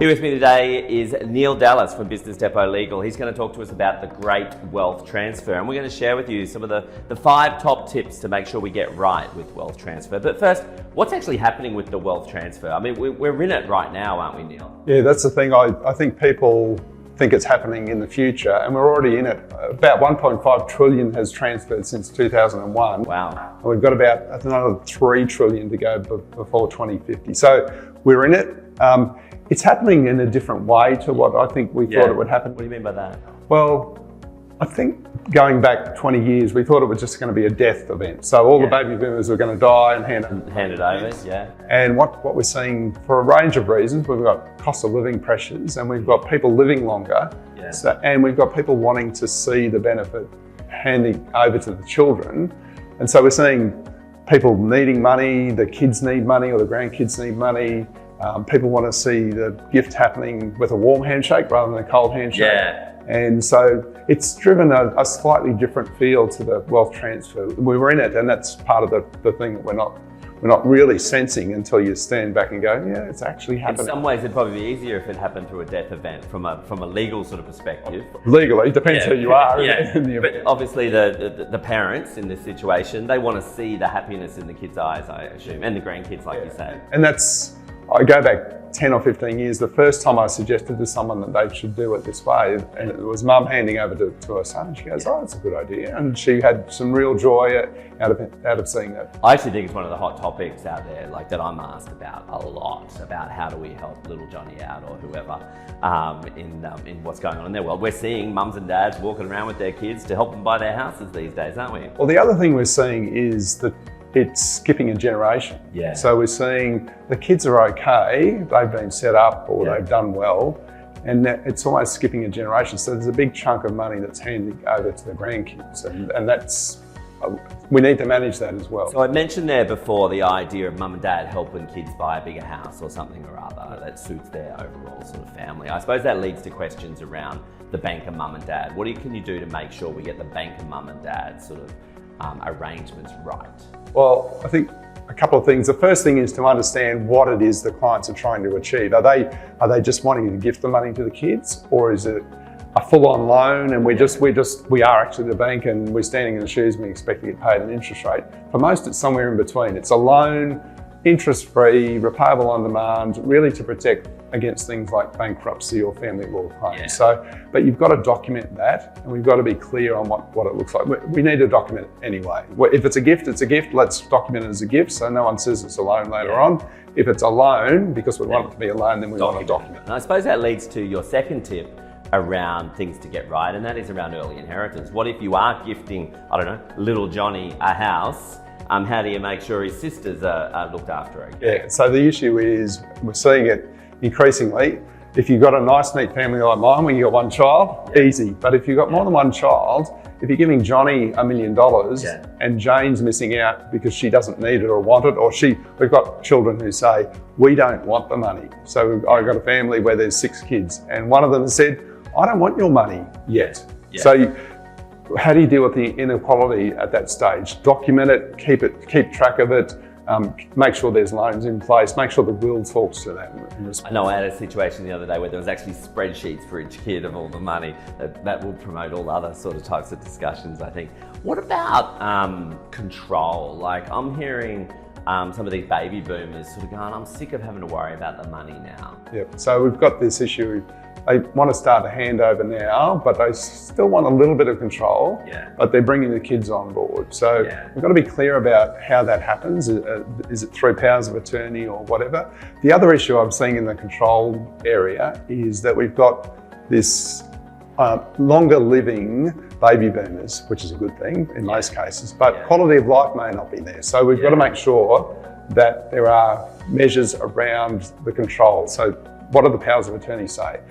Here with me today is Neal Dallas from Business Depot Legal. He's going to talk to us about the great wealth transfer, and we're going to share with you some of the 5 top tips to make sure we get right with wealth transfer. But first, what's actually happening with the wealth transfer? I mean, we're in it right now, aren't we, Neal? Yeah, that's the thing. I think people think it's happening in the future, and we're already in it. About 1.5 trillion has transferred since 2001. Wow. And we've got about another 3 trillion to go before 2050. So we're in it. It's happening in a different way to what I think we thought it would happen. What do you mean by that? Well, I think going back 20 years, we thought it was just going to be a death event. So all the baby boomers were going to die and hand it over. Yeah. And what we're seeing, for a range of reasons, we've got cost of living pressures, and we've got people living longer. Yeah. And we've got people wanting to see the benefit handing over to the children. And so we're seeing people needing money, the kids need money or the grandkids need money. People want to see the gift happening with a warm handshake rather than a cold handshake. Yeah. And so it's driven a slightly different feel to the wealth transfer. We were in it, and that's part of the thing that we're not really sensing until you stand back and go, yeah, it's actually happening. In some ways, it'd probably be easier if it happened through a death event from a legal sort of perspective. Legally, depends who you are. Yeah. In the But obviously, the parents in this situation, they want to see the happiness in the kids' eyes, I assume, and the grandkids, like you say. And that's, I go back 10 or 15 years, the first time I suggested to someone that they should do it this way, and it was mum handing over to her son, and she goes, oh, that's a good idea. And she had some real joy out of seeing that. I actually think it's one of the hot topics out there, like that I'm asked about a lot, about how do we help little Johnny out or whoever in what's going on in their world. We're seeing mums and dads walking around with their kids to help them buy their houses these days, aren't we? Well, the other thing we're seeing is that it's skipping a generation. Yeah. So we're seeing the kids are okay, they've been set up or they've done well, and it's almost skipping a generation. So there's a big chunk of money that's handing over to the grandkids, and that's, we need to manage that as well. So I mentioned there before the idea of mum and dad helping kids buy a bigger house or something or other that suits their overall sort of family. I suppose that leads to questions around the banker mum and dad. What can you do to make sure we get the banker mum and dad sort of arrangements right? Well, I think a couple of things. The first thing is to understand what it is the clients are trying to achieve. Are they just wanting to gift the money to the kids, or is it a full-on loan and we are actually the bank and we're standing in the shoes and we expect to get paid an interest rate? For most, it's somewhere in between. It's a loan, interest-free, repayable on demand, really to protect against things like bankruptcy or family law claims. Yeah. So, but you've got to document that, and we've got to be clear on what it looks like. We need to document it anyway. If it's a gift, it's a gift. Let's document it as a gift so no one says it's a loan later on. If it's a loan, because we want it to be a loan, then we want to document it. And I suppose that leads to your second tip around things to get right, and that is around early inheritance. What if you are gifting, I don't know, little Johnny a house? How do you make sure his sisters are looked after? Okay? Yeah, so the issue is we're seeing it increasingly. If you've got a nice, neat family like mine where you've got one child, easy. But if you've got more than one child, if you're giving Johnny $1 million and Jane's missing out because she doesn't need it or want it, or we've got children who say, we don't want the money. So I've got a family where there's 6 kids, and one of them said, I don't want your money yet. Yeah. So how do you deal with the inequality at that stage? Document it, keep track of it, make sure there's loans in place, make sure the will talks to that. I know I had a situation the other day where there was actually spreadsheets for each kid of all the money. That will promote all other sort of types of discussions, I think. What about control? Like, I'm hearing some of these baby boomers sort of going, I'm sick of having to worry about the money now. Yep, so we've got this issue. They want to start a handover now, but they still want a little bit of control, but they're bringing the kids on board. So we've got to be clear about how that happens. Is it through powers of attorney or whatever? The other issue I'm seeing in the control area is that we've got this longer living baby boomers, which is a good thing in most cases, but quality of life may not be there. So we've got to make sure that there are measures around the control. So what do the powers of attorney say?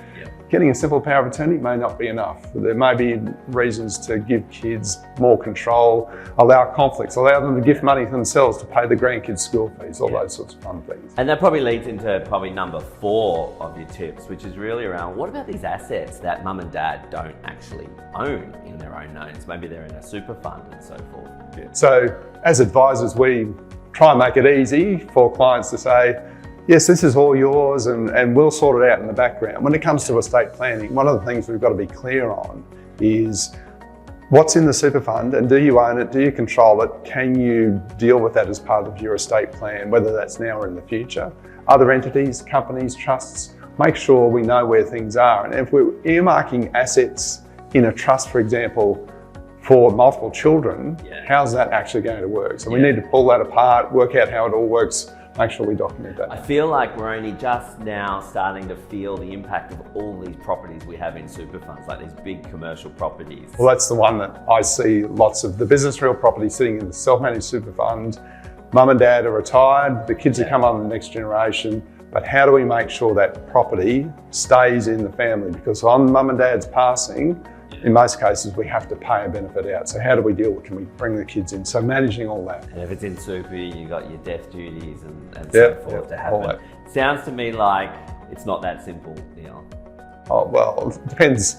Getting a simple power of attorney may not be enough. There may be reasons to give kids more control, allow conflicts, allow them to gift money to themselves to pay the grandkids' school fees, all those sorts of fun things. And that probably leads into probably number 4 of your tips, which is really around what about these assets that mum and dad don't actually own in their own names? Maybe they're in a super fund and so forth. So as advisors, we try and make it easy for clients to say, yes, this is all yours and we'll sort it out in the background. When it comes to estate planning, one of the things we've got to be clear on is what's in the super fund, and do you own it? Do you control it? Can you deal with that as part of your estate plan, whether that's now or in the future? Other entities, companies, trusts, make sure we know where things are. And if we're earmarking assets in a trust, for example, for multiple children, how's that actually going to work? So we need to pull that apart, work out how it all works, make sure we document that. I feel like we're only just now starting to feel the impact of all these properties we have in super funds, like these big commercial properties. Well, that's the one that I see lots of the business real property sitting in the self-managed super fund. Mum and dad are retired, the kids are come on the next generation, but how do we make sure that property stays in the family? Because on mum and dad's passing, in most cases, we have to pay a benefit out. So how do we deal with, can we bring the kids in? So managing all that. And if it's in super, you've got your death duties and so forth to happen. Sounds to me like it's not that simple, Neal. Oh, well, it depends.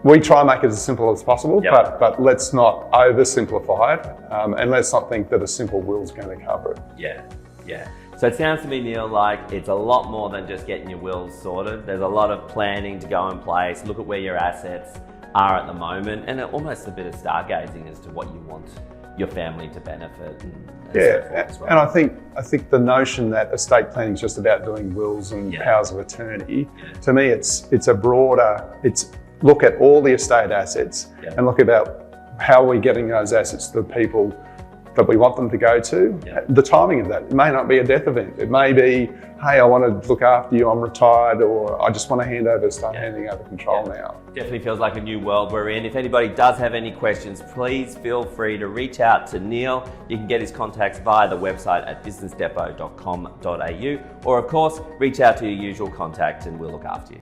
We try and make it as simple as possible, but let's not oversimplify it. And let's not think that a simple will is going to cover it. Yeah. So it sounds to me, Neal, like it's a lot more than just getting your wills sorted. There's a lot of planning to go in place, look at where your assets are at the moment, and almost a bit of stargazing as to what you want your family to benefit. And so forth as well. And I think the notion that estate planning is just about doing wills and powers of attorney, to me it's a broader, it's look at all the estate assets and look about how are we getting those assets to the people that we want them to go to. The timing of that, it may not be a death event. It may be, hey, I want to look after you, I'm retired, or I just want to start handing over control now. Definitely feels like a new world we're in. If anybody does have any questions, please feel free to reach out to Neal. You can get his contacts via the website at businessdepot.com.au, or of course, reach out to your usual contact and we'll look after you.